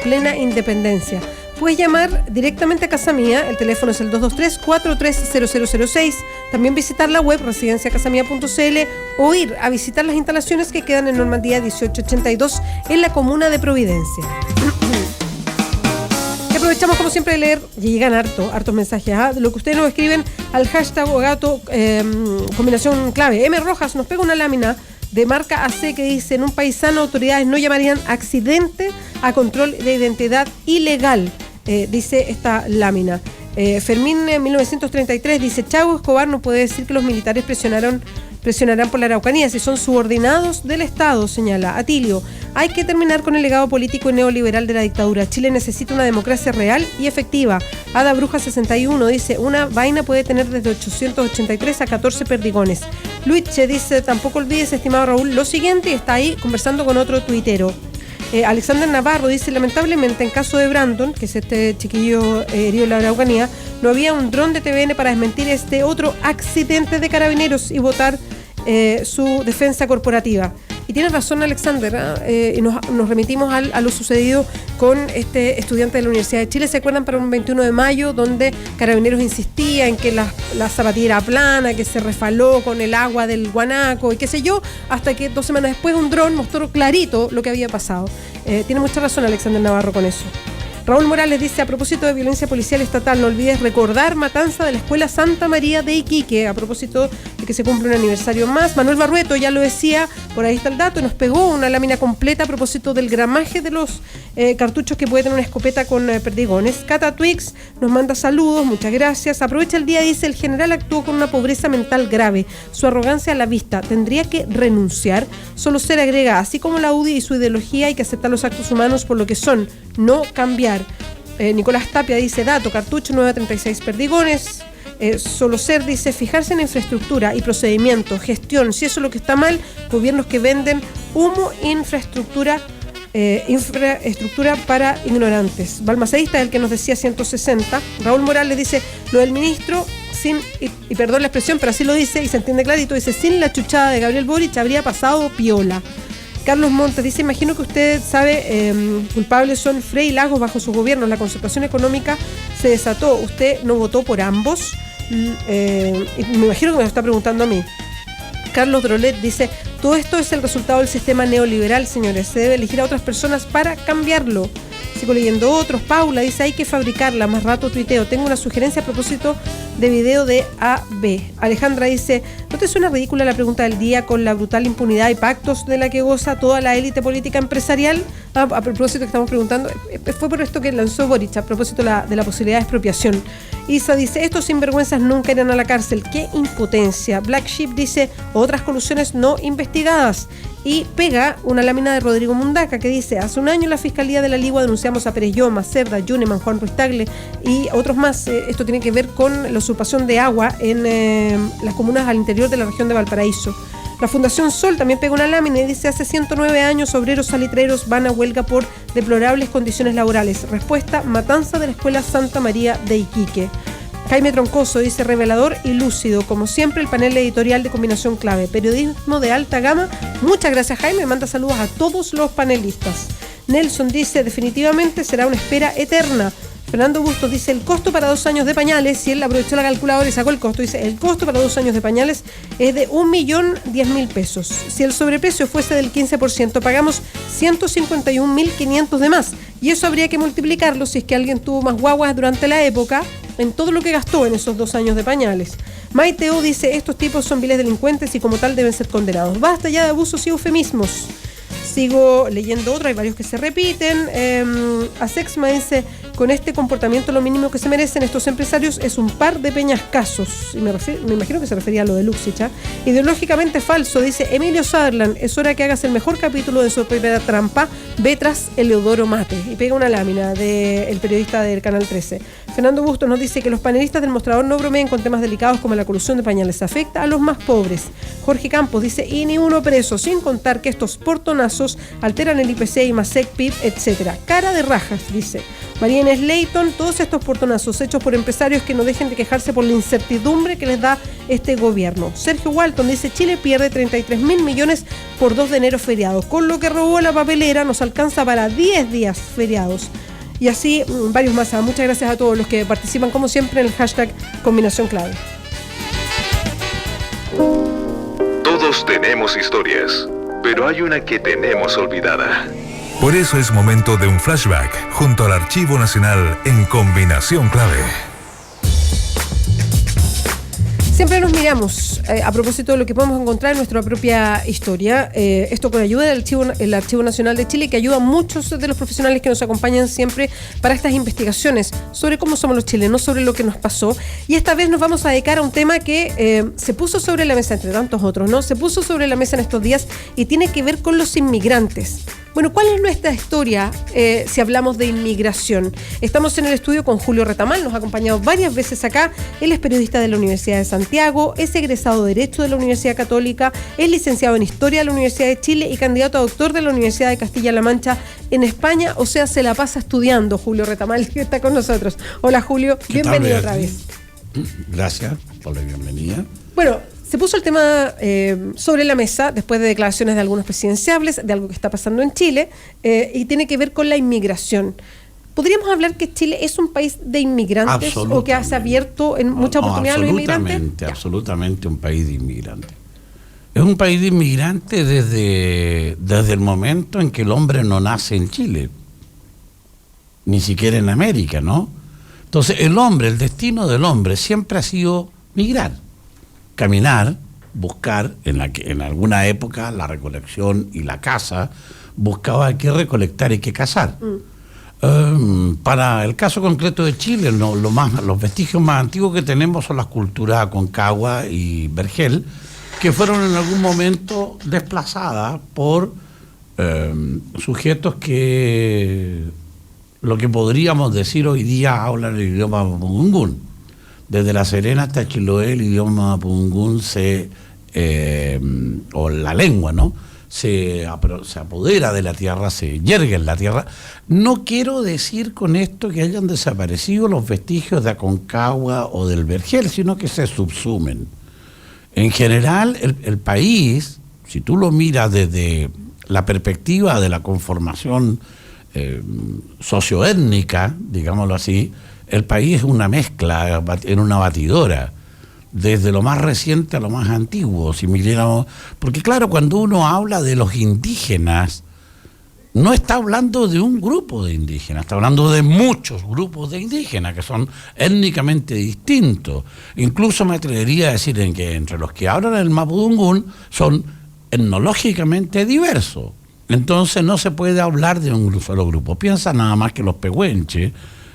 plena independencia. Puedes llamar directamente a Casa Mía, el teléfono es el 223-430006, también visitar la web residenciacasamía.cl o ir a visitar las instalaciones que quedan en Normandía 1882 en la comuna de Providencia. Y aprovechamos como siempre de leer, y llegan hartos mensajes, de lo que ustedes nos escriben al hashtag Ogato, combinación clave. M. Rojas nos pega una lámina de marca AC que dice: en un país sano autoridades no llamarían accidente a control de identidad ilegal. Dice esta lámina. Fermín 1933 dice: Chavo Escobar no puede decir que los militares presionarán por la Araucanía si son subordinados del Estado, señala. Atilio: hay que terminar con el legado político y neoliberal de la dictadura. Chile necesita una democracia real y efectiva. Ada Bruja 61 dice: una vaina puede tener desde 883 a 14 perdigones. Luiche dice: tampoco olvides, estimado Raúl, lo siguiente, y está ahí conversando con otro tuitero. Alexander Navarro dice: lamentablemente en caso de Brandon, que es este chiquillo herido en la Araucanía, no había un dron de TVN para desmentir este otro accidente de carabineros y votar su defensa corporativa. Y tiene razón Alexander, y nos remitimos a lo sucedido con este estudiante de la Universidad de Chile. ¿Se acuerdan? Para un 21 de mayo, donde Carabineros insistía en que la zapatilla era plana, que se refaló con el agua del guanaco y qué sé yo, hasta que 2 semanas después un dron mostró clarito lo que había pasado. Tiene mucha razón Alexander Navarro con eso. Raúl Morales dice: a propósito de violencia policial estatal, no olvides recordar matanza de la Escuela Santa María de Iquique, a propósito de que se cumple un aniversario más. Manuel Barrueto ya lo decía, por ahí está el dato, nos pegó una lámina completa a propósito del gramaje de los cartuchos que puede tener una escopeta con perdigones. Cata Twix nos manda saludos, muchas gracias. Aprovecha el día, dice: el general actuó con una pobreza mental grave, su arrogancia a la vista, tendría que renunciar. Solo ser, agrega, así como la UDI y su ideología, hay que aceptar los actos humanos por lo que son, no cambiar. Nicolás Tapia dice: dato, cartucho 936 perdigones. Solo ser dice: fijarse en infraestructura y procedimiento, gestión, si eso es lo que está mal, gobiernos que venden humo, infraestructura para ignorantes. Balmaceísta es el que nos decía 160. Raúl Morales dice: lo del ministro, y perdón la expresión, pero así lo dice y se entiende clarito, dice: sin la chuchada de Gabriel Boric habría pasado piola. Carlos Montes dice: imagino que usted sabe, culpables son Frey y Lagos bajo sus gobiernos, la concertación económica se desató, usted no votó por ambos, y me imagino que me lo está preguntando a mí. Carlos Drolet dice: todo esto es el resultado del sistema neoliberal, señores, se debe elegir a otras personas para cambiarlo. Sigo leyendo otros. Paula dice: hay que fabricarla, más rato tuiteo, tengo una sugerencia a propósito de video de AB. Alejandra dice: ¿no te suena ridícula la pregunta del día con la brutal impunidad y pactos de la que goza toda la élite política empresarial? A propósito que estamos preguntando, fue por esto que lanzó Boric, a propósito de la posibilidad de expropiación. Isa dice: estos sinvergüenzas nunca irán a la cárcel, qué impotencia. Black Sheep dice: otras colusiones no investigadas. Y pega una lámina de Rodrigo Mundaca que dice: hace un año la Fiscalía de la Ligua denunciamos a Pérez Lloma, Cerda, Yuneman, Juan Ruiz Tagle y otros más. Esto tiene que ver con la usurpación de agua en las comunas al interior de la región de Valparaíso. La Fundación Sol también pega una lámina y dice: hace 109 años obreros salitreros van a huelga por deplorables condiciones laborales. Respuesta: matanza de la Escuela Santa María de Iquique. Jaime Troncoso dice: revelador y lúcido, como siempre el panel editorial de Combinación Clave, periodismo de alta gama. Muchas gracias, Jaime, manda saludos a todos los panelistas. Nelson dice: definitivamente será una espera eterna. Fernando Bustos dice: el costo para 2 años de pañales, si él aprovechó la calculadora y sacó el costo, dice: el costo para 2 años de pañales es de 1.010.000 pesos. Si el sobreprecio fuese del 15%, pagamos 151.500 de más. Y eso habría que multiplicarlo, si es que alguien tuvo más guaguas durante la época, en todo lo que gastó en esos 2 años de pañales. Maiteo dice: estos tipos son viles delincuentes y como tal deben ser condenados. Basta ya de abusos y eufemismos. Sigo leyendo otro, hay varios que se repiten. Asexma dice: con este comportamiento lo mínimo que se merecen estos empresarios es un par de peñascasos. Y me imagino que se refería a lo de Luxich. Ideológicamente falso, dice Emilio Sutherland: es hora que hagas el mejor capítulo de su propia trampa, ve tras Eleodoro Mate. Y pega una lámina del periodista del Canal 13. Fernando Bustos nos dice que los panelistas del mostrador no bromeen con temas delicados como la colusión de pañales, afecta a los más pobres. Jorge Campos dice: y ni uno preso, sin contar que estos portonazos alteran el IPC y MASEC, PIB, etc. Cara de rajas, dice. María Inés Leyton, todos estos portonazos hechos por empresarios que no dejen de quejarse por la incertidumbre que les da este gobierno. Sergio Walton dice: Chile pierde 33.000 millones por 2 de enero feriados. Con lo que robó la papelera nos alcanza para 10 días feriados. Y así varios más. Muchas gracias a todos los que participan, como siempre, en el hashtag Combinación Clave. Todos tenemos historias, pero hay una que tenemos olvidada. Por eso es momento de un flashback junto al Archivo Nacional en Combinación Clave. Siempre nos miramos a propósito de lo que podemos encontrar en nuestra propia historia. Esto con ayuda del Archivo Nacional de Chile, que ayuda a muchos de los profesionales que nos acompañan siempre para estas investigaciones sobre cómo somos los chilenos, sobre lo que nos pasó. Y esta vez nos vamos a dedicar a un tema que se puso sobre la mesa, entre tantos otros, ¿no? Se puso sobre la mesa en estos días y tiene que ver con los inmigrantes. Bueno, ¿cuál es nuestra historia si hablamos de inmigración? Estamos en el estudio con Julio Retamal, nos ha acompañado varias veces acá. Él es periodista de la Universidad de Santiago, es egresado de Derecho de la Universidad Católica, es licenciado en Historia de la Universidad de Chile y candidato a doctor de la Universidad de Castilla-La Mancha en España. O sea, se la pasa estudiando. Julio Retamal, que está con nosotros. Hola, Julio, bienvenido otra vez. Gracias por la bienvenida. Bueno, se puso el tema sobre la mesa después de declaraciones de algunos presidenciables, de algo que está pasando en Chile, y tiene que ver con la inmigración. ¿Podríamos hablar que Chile es un país de inmigrantes o que se ha abierto en muchas oportunidades a los inmigrantes? Absolutamente un país de inmigrantes. Es un país de inmigrantes desde el momento en que el hombre no nace en Chile, ni siquiera en América, ¿no? Entonces el destino del hombre siempre ha sido migrar. Caminar, buscar, en alguna época la recolección y la caza, buscaba qué recolectar y qué cazar. Para el caso concreto de Chile, los vestigios más antiguos que tenemos son las culturas Aconcagua y Vergel, que fueron en algún momento desplazadas por sujetos que lo que podríamos decir hoy día hablan el idioma mapudungún. Desde La Serena hasta Chiloé, el idioma mapudungún o la lengua, ¿no? Se apodera de la tierra, se yergue en la tierra. No quiero decir con esto que hayan desaparecido los vestigios de Aconcagua o del Vergel, sino que se subsumen. En general, el país, si tú lo miras desde la perspectiva de la conformación socioétnica, digámoslo así, el país es una mezcla, en una batidora, desde lo más reciente a lo más antiguo, si miráramos, porque claro, cuando uno habla de los indígenas, no está hablando de un grupo de indígenas, está hablando de muchos grupos de indígenas que son étnicamente distintos. Incluso me atrevería a decir que entre los que hablan el mapudungún son etnológicamente diversos. Entonces no se puede hablar de un solo grupo. Piensa nada más que los pehuenches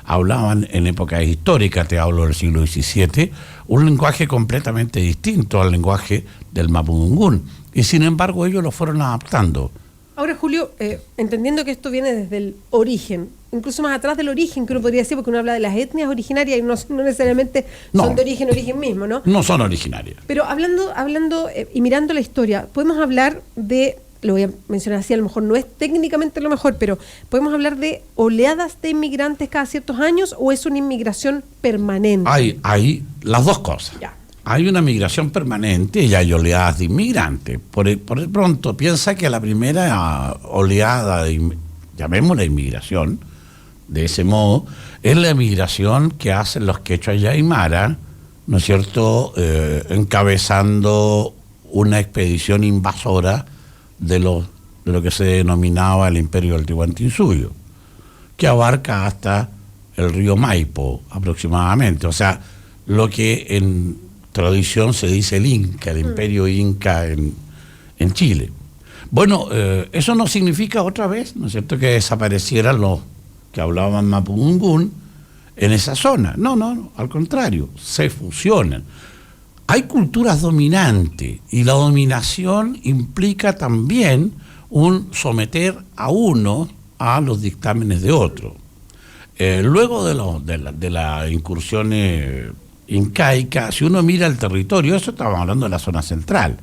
hablaban en épocas históricas, te hablo del siglo XVII, un lenguaje completamente distinto al lenguaje del mapudungún. Y sin embargo ellos lo fueron adaptando. Ahora, Julio, entendiendo que esto viene desde el origen, incluso más atrás del origen, que uno podría decir, porque uno habla de las etnias originarias y no necesariamente son de origen mismo, ¿no? No son originarias. Pero hablando y mirando la historia, podemos hablar de, lo voy a mencionar así, a lo mejor no es técnicamente lo mejor, pero ¿podemos hablar de oleadas de inmigrantes cada ciertos años o es una inmigración permanente? Hay las dos cosas. Ya. Hay una migración permanente y hay oleadas de inmigrantes. Por el pronto, piensa que la primera oleada, llamémosla inmigración, de ese modo, es la migración que hacen los quechua y aymara, ¿no es cierto?, encabezando una expedición invasora de lo que se denominaba el Imperio del Tihuantinsuyo, que abarca hasta el río Maipo aproximadamente, o sea, lo que en tradición se dice el Inca, el Imperio Inca en Chile. Bueno, eso no significa otra vez, ¿no es cierto?, que desaparecieran los que hablaban mapudungún en esa zona. No, al contrario, se fusionan. Hay culturas dominantes y la dominación implica también un someter a uno a los dictámenes de otro. Luego de las incursiones incaicas, si uno mira el territorio, eso estábamos hablando de la zona central.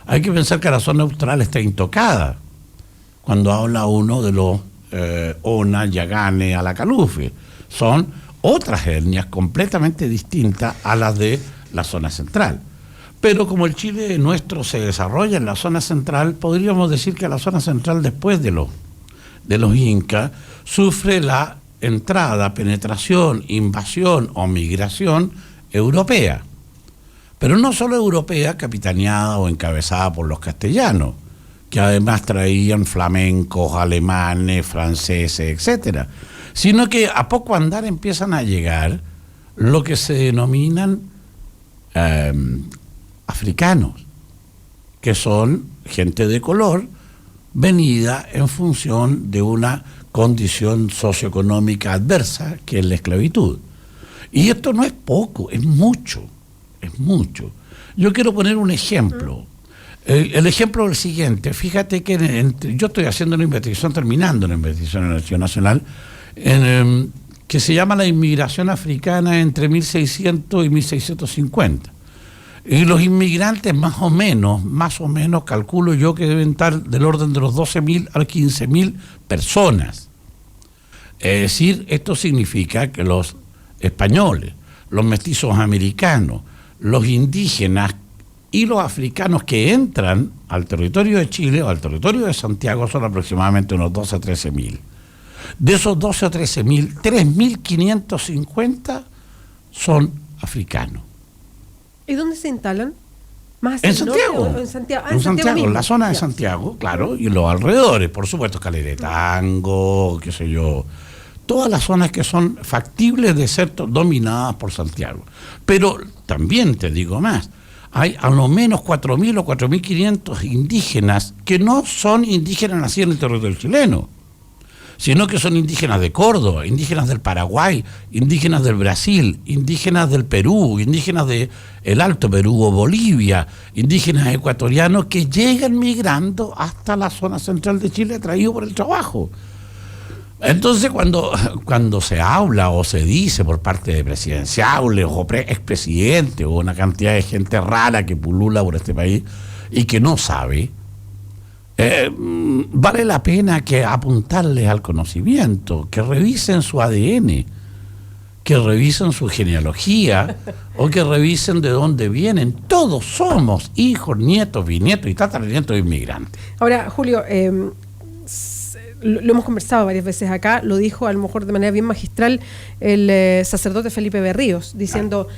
Hay que pensar que la zona austral está intocada cuando habla uno de los Ona, Yagane, Alacalufe. Son otras etnias completamente distintas a las de la zona central. Pero como el Chile nuestro se desarrolla en la zona central, podríamos decir que la zona central, después de los incas, sufre la entrada, penetración, invasión o migración europea. Pero no solo europea, capitaneada o encabezada por los castellanos, que además traían flamencos, alemanes, franceses, etcétera, sino que a poco andar empiezan a llegar lo que se denominan africanos, que son gente de color venida en función de una condición socioeconómica adversa, que es la esclavitud. Y esto no es poco, es mucho, es mucho. Yo quiero poner un ejemplo. El ejemplo es el siguiente. Fíjate que yo estoy haciendo una investigación, terminando una investigación en el Archivo Nacional, que se llama la inmigración africana entre 1600 y 1650. Y los inmigrantes más o menos, calculo yo que deben estar del orden de los 12.000 a 15.000 personas. Es decir, esto significa que los españoles, los mestizos americanos, los indígenas y los africanos que entran al territorio de Chile o al territorio de Santiago son aproximadamente unos 12 a 13.000. De esos 12 o 13.000, 3.550 son africanos. ¿Y dónde se instalan? ¿Más en Santiago. En Santiago. En Santiago, en la zona de Santiago, claro, y los alrededores, por supuesto, Caleretango, qué sé yo, todas las zonas que son factibles de ser dominadas por Santiago. Pero también te digo más, hay a lo menos 4.000 o 4.500 indígenas que no son indígenas nacidos en el territorio chileno, sino que son indígenas de Córdoba, indígenas del Paraguay, indígenas del Brasil, indígenas del Perú, indígenas del Alto Perú o Bolivia, indígenas ecuatorianos que llegan migrando hasta la zona central de Chile atraídos por el trabajo. Entonces cuando se habla o se dice por parte de presidenciables o expresidentes o una cantidad de gente rara que pulula por este país y que no sabe, vale la pena que apuntarles al conocimiento, que revisen su ADN, que revisen su genealogía o que revisen de dónde vienen. Todos somos hijos, nietos, bisnietos y tataranietos de inmigrantes. Ahora, Julio, lo hemos conversado varias veces acá, lo dijo a lo mejor de manera bien magistral el sacerdote Felipe Berríos, diciendo...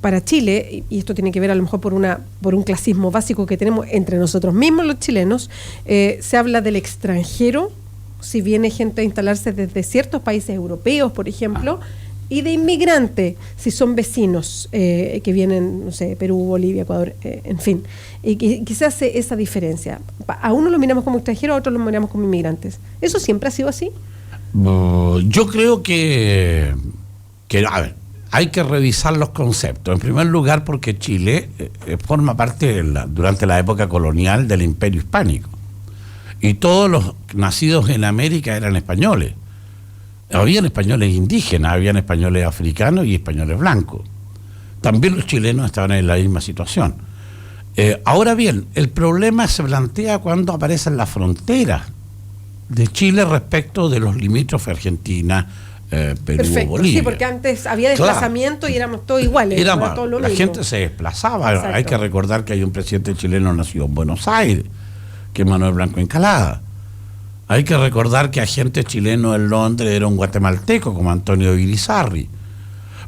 para Chile, y esto tiene que ver a lo mejor por un clasismo básico que tenemos entre nosotros mismos los chilenos, se habla del extranjero, si viene gente a instalarse desde ciertos países europeos, por ejemplo, y de inmigrante, si son vecinos que vienen, no sé, Perú, Bolivia, Ecuador, en fin. Y quizás hace esa diferencia. A uno lo miramos como extranjero, a otro lo miramos como inmigrantes. ¿Eso siempre ha sido así? Yo creo que a ver, hay que revisar los conceptos. En primer lugar, porque Chile forma parte durante la época colonial del Imperio Hispánico. Y todos los nacidos en América eran españoles. Habían españoles indígenas, habían españoles africanos y españoles blancos. También los chilenos estaban en la misma situación. Ahora bien, el problema se plantea cuando aparecen las fronteras de Chile respecto de los limítrofes Argentina, Perú, perfecto, Bolivia. sí, porque antes había desplazamiento, claro, y éramos todos iguales. Todo lo la mismo. Gente se desplazaba. Exacto. Hay que recordar que hay un presidente chileno nacido en Buenos Aires, que es Manuel Blanco Encalada. Hay que recordar que agente chileno en Londres era un guatemalteco como Antonio Irizarry.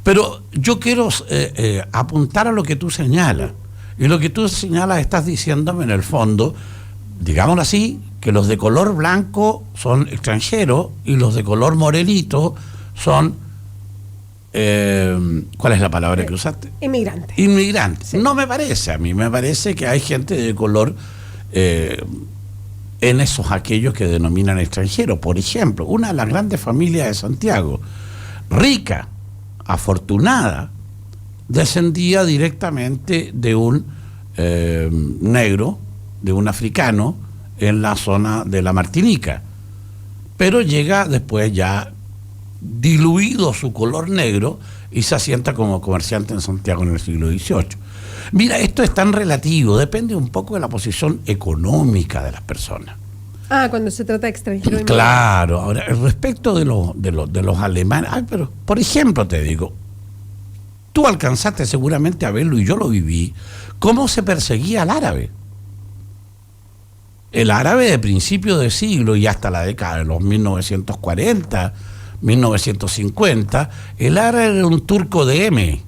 Pero yo quiero apuntar a lo que tú señalas. Y lo que tú señalas estás diciéndome en el fondo, digámoslo así, que los de color blanco son extranjeros y los de color morenito son, ¿cuál es la palabra que usaste? Inmigrantes. Inmigrantes. Sí. No me parece, a mí me parece que hay gente de color en aquellos que denominan extranjeros. Por ejemplo, una de las grandes familias de Santiago, rica, afortunada, descendía directamente de un negro, de un africano, en la zona de la Martinica, pero llega después ya diluido su color negro y se asienta como comerciante en Santiago en el siglo XVIII. Mira, esto es tan relativo, depende un poco de la posición económica de las personas. Cuando se trata de extranjeros. Claro, ahora, respecto de los alemanes, pero, por ejemplo, te digo, tú alcanzaste seguramente a verlo, y yo lo viví, cómo se perseguía al árabe. El árabe de principio de siglo y hasta la década de los 1940, 1950, el árabe era un turco de M.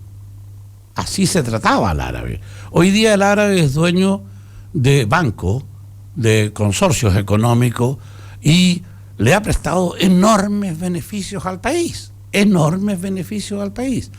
Así se trataba al árabe. Hoy día el árabe es dueño de bancos, de consorcios económicos, y le ha prestado enormes beneficios al país. Enormes beneficios al país.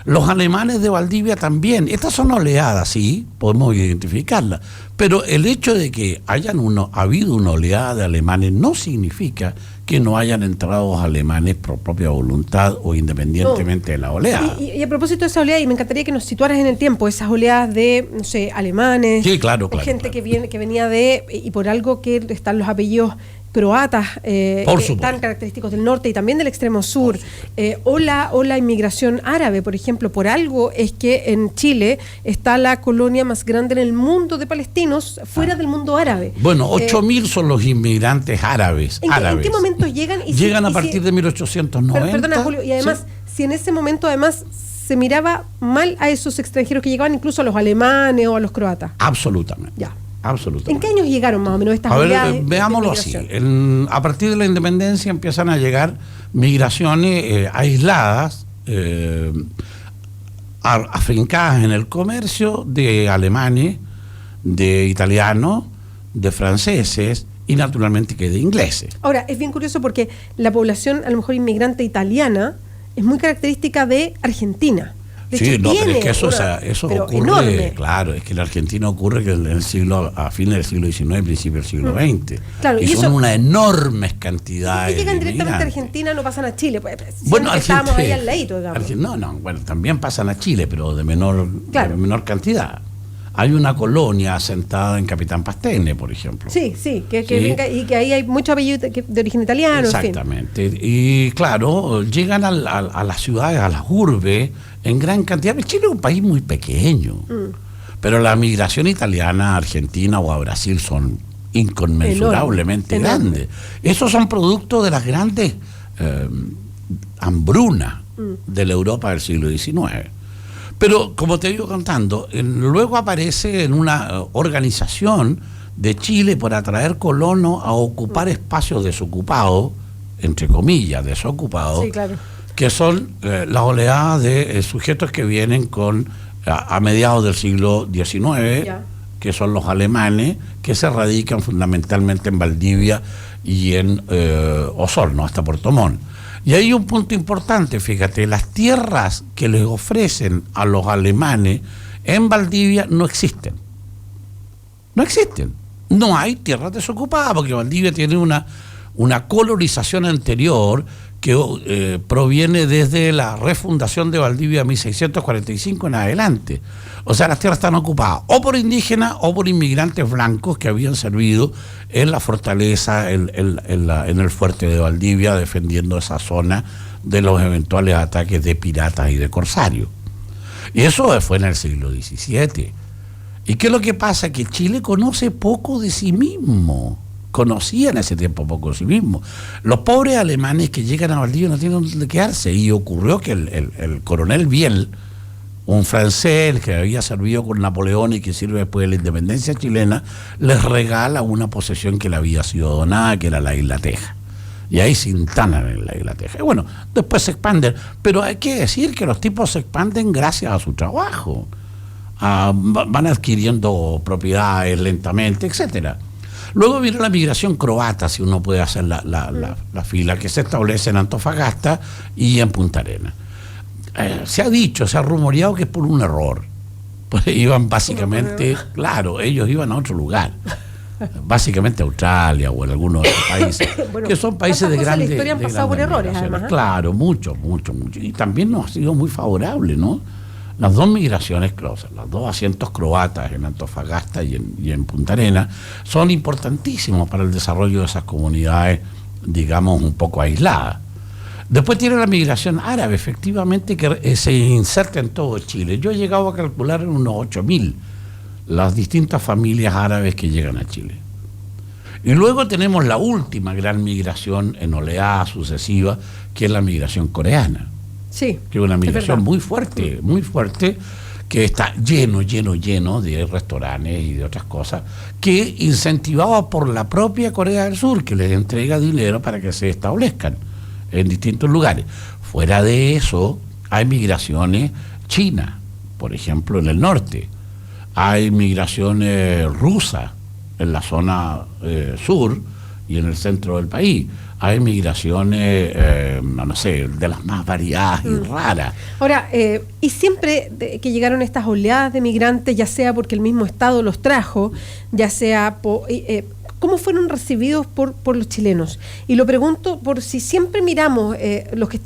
Los alemanes de Valdivia también. Estas son oleadas, sí, podemos identificarlas. Pero el hecho de que habido una oleada de alemanes no significa que no hayan entrado alemanes por propia voluntad o independientemente de la oleada. Y a propósito de esa oleada, y me encantaría que nos situaras en el tiempo, esas oleadas de, no sé, alemanes. Sí, claro. Gente claro. que venía y por algo que están los apellidos croatas, que tan característicos del norte y también del extremo sur, o la inmigración árabe, por ejemplo. Por algo es que en Chile está la colonia más grande en el mundo de palestinos fuera del mundo árabe. Bueno, 8.000 son los inmigrantes árabes. ¿En qué momento llegan? Llegan a partir de 1890. Perdona, Julio, y además, si en ese momento además se miraba mal a esos extranjeros que llegaban, incluso a los alemanes o a los croatas. Absolutamente. Ya. Absolutamente. ¿En qué años llegaron más o menos estas oleadas? Veámoslo así. A partir de la independencia empiezan a llegar migraciones aisladas, afincadas en el comercio de alemanes, de italianos, de franceses y naturalmente que de ingleses. Ahora, es bien curioso porque la población, a lo mejor inmigrante italiana, es muy característica de Argentina. Sí, no, pero es que eso ocurre, enorme. Claro, es que en la Argentina ocurre que a fines del siglo XIX, principio del siglo XX. Claro, y son una enormes cantidades. Si llegan directamente a Argentina, no pasan a Chile. Pues, estábamos ahí al ladito, digamos. Bueno, también pasan a Chile, pero de menor cantidad. Hay una colonia asentada en Capitán Pastene, por ejemplo. Sí, y que ahí hay mucho apellido de origen italiano. Exactamente. En fin. Y claro, llegan a las ciudades, a las urbes, en gran cantidad. Chile es un país muy pequeño, pero la migración italiana a Argentina o a Brasil son inconmensurablemente grandes. Esos son productos de las grandes hambrunas de la Europa del siglo XIX. Pero, como te digo contando, luego aparece en una organización de Chile por atraer colonos a ocupar espacios desocupados, entre comillas, desocupados, que son las oleadas de sujetos que vienen a mediados del siglo XIX, que son los alemanes, que se radican fundamentalmente en Valdivia y en Osorno, hasta Puerto Montt. Y hay un punto importante, fíjate, las tierras que les ofrecen a los alemanes en Valdivia no existen. No existen. No hay tierras desocupadas, porque Valdivia tiene una colonización anterior que proviene desde la refundación de Valdivia 1645 en adelante. O sea, las tierras están ocupadas o por indígenas o por inmigrantes blancos que habían servido en la fortaleza, en el fuerte de Valdivia, defendiendo esa zona de los eventuales ataques de piratas y de corsarios. Y eso fue en el siglo XVII. ¿Y qué es lo que pasa? Que Chile conoce poco de sí mismo. Conocía en ese tiempo poco de sí mismo. Los pobres alemanes que llegan a Valdivia no tienen dónde quedarse. Y ocurrió que el coronel Biel, un francés que había servido con Napoleón y que sirve después de la independencia chilena, les regala una posesión que le había sido donada, que era la Isla Teja. Y ahí se instalan en la Isla Teja. Y bueno, después se expanden. Pero hay que decir que los tipos se expanden gracias a su trabajo. Van adquiriendo propiedades lentamente, etcétera. Luego viene la migración croata, si uno puede hacer la fila, que se establece en Antofagasta y en Punta Arenas. Se ha rumoreado que es por un error. Pues iban básicamente, ellos iban a otro lugar. Básicamente a Australia o en algunos otros países, que son países de grandes. La historia han pasado por errores, además. Claro, mucho. Y también nos ha sido muy favorable, ¿no? Las dos migraciones, los dos asientos croatas en Antofagasta y en Punta Arenas son importantísimos para el desarrollo de esas comunidades, digamos, un poco aisladas. Después tiene la migración árabe, efectivamente, que se inserta en todo Chile. Yo he llegado a calcular en unos 8.000 las distintas familias árabes que llegan a Chile. Y luego tenemos la última gran migración en oleada sucesiva, que es la migración coreana. Sí, que es una migración muy fuerte, que está lleno de restaurantes y de otras cosas, que incentivado por la propia Corea del Sur, que les entrega dinero para que se establezcan en distintos lugares. Fuera de eso, hay migraciones chinas, por ejemplo, en el norte. Hay migraciones rusas en la zona sur y en el centro del país. Hay migraciones, no sé, de las más variadas y raras. Ahora, y siempre que llegaron estas oleadas de migrantes, ya sea porque el mismo Estado los trajo, ya sea ¿cómo fueron recibidos por los chilenos? Y lo pregunto por si siempre miramos los que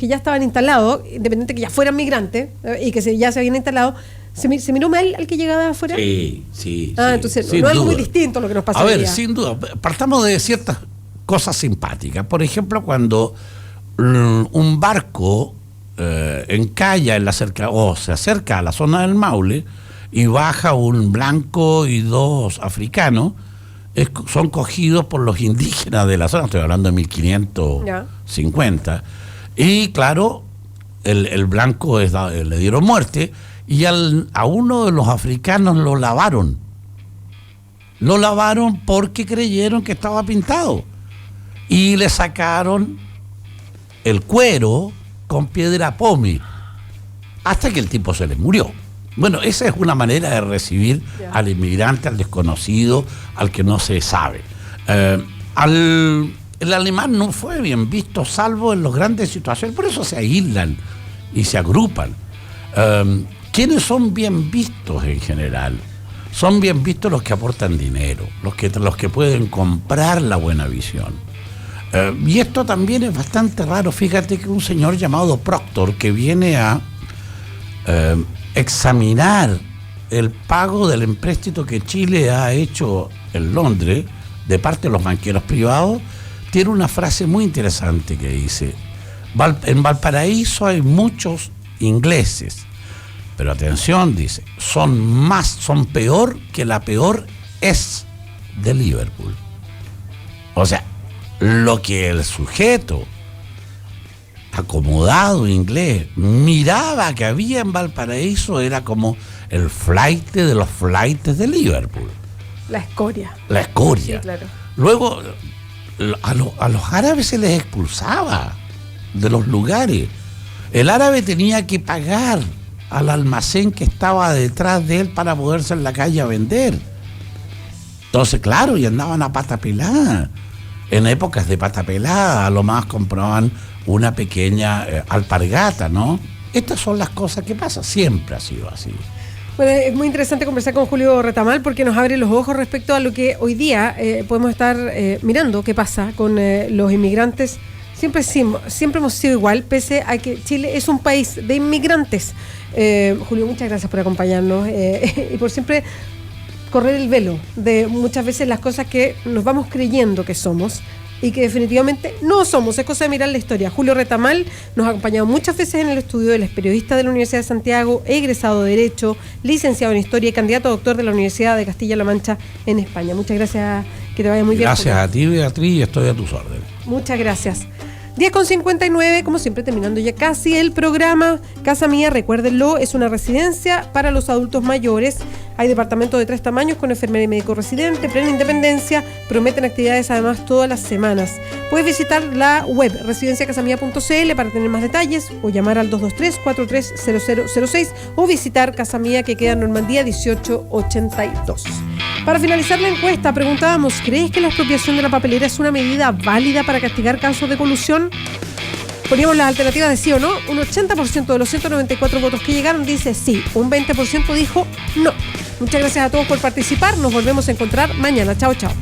ya estaban instalados, independiente que ya fueran migrantes y que ya se habían instalado, ¿se miró mal al que llegaba de afuera? Sí. Entonces no es algo muy distinto a lo que nos pasa. A ver, sin duda, partamos de ciertas cosas simpáticas. Por ejemplo, cuando un barco encalla o se acerca a la zona del Maule y baja un blanco y dos africanos, son cogidos por los indígenas de la zona, estoy hablando de 1550, y claro, el blanco le dieron muerte, y a uno de los africanos lo lavaron porque creyeron que estaba pintado, y le sacaron el cuero con piedra pómez, hasta que el tipo se le murió. Bueno, esa es una manera de recibir al inmigrante, al desconocido, al que no se sabe. El alemán no fue bien visto, salvo en las grandes situaciones, por eso se aíslan y se agrupan. ¿Quiénes son bien vistos en general? Son bien vistos los que aportan dinero, los que pueden comprar la buena visión. Y esto también es bastante raro. Fíjate que un señor llamado Proctor, que viene a examinar el pago del empréstito que Chile ha hecho en Londres de parte de los banqueros privados, tiene una frase muy interesante que dice: en Valparaíso hay muchos ingleses, pero atención, dice, son peor que la peor es de Liverpool. O sea, lo que el sujeto acomodado inglés miraba que había en Valparaíso era como el flight de los flights de Liverpool. La escoria. Sí, claro. Luego, a los árabes se les expulsaba de los lugares. El árabe tenía que pagar al almacén que estaba detrás de él para poderse en la calle a vender. Entonces, claro, y andaban a pata pelada. En épocas de pata pelada, a lo más compraban una pequeña alpargata, ¿no? Estas son las cosas que pasan, siempre ha sido así. Bueno, es muy interesante conversar con Julio Retamal porque nos abre los ojos respecto a lo que hoy día podemos estar mirando qué pasa con los inmigrantes. Siempre hemos sido igual, pese a que Chile es un país de inmigrantes. Julio, muchas gracias por acompañarnos y por siempre correr el velo de muchas veces las cosas que nos vamos creyendo que somos y que definitivamente no somos. Es cosa de mirar la historia. Julio Retamal nos ha acompañado muchas veces en el estudio. Él es periodista de la Universidad de Santiago, egresado de Derecho, licenciado en Historia y candidato a doctor de la Universidad de Castilla-La Mancha en España. Muchas gracias, que te vaya muy bien. Gracias a ti, Beatriz, estoy a tus órdenes. Muchas gracias. 10:59, como siempre, terminando ya casi el programa. Casa Mía, recuérdenlo, es una residencia para los adultos mayores. Hay departamentos de 3 tamaños con enfermera y médico residente, plena independencia, prometen actividades además todas las semanas. Puedes visitar la web residenciacasamía.cl para tener más detalles o llamar al 223-430006 o visitar Casa Mía, que queda en Normandía 1882. Para finalizar la encuesta, preguntábamos: ¿crees que la expropiación de la papelera es una medida válida para castigar casos de colusión? Poníamos las alternativas de sí o no. Un 80% de los 194 votos que llegaron dice sí, un 20% dijo no. Muchas gracias a todos por participar, nos volvemos a encontrar mañana. Chao, chao.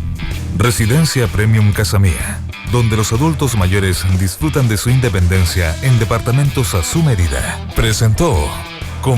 Residencia Premium Casa Mía, donde los adultos mayores disfrutan de su independencia en departamentos a su medida. Presentó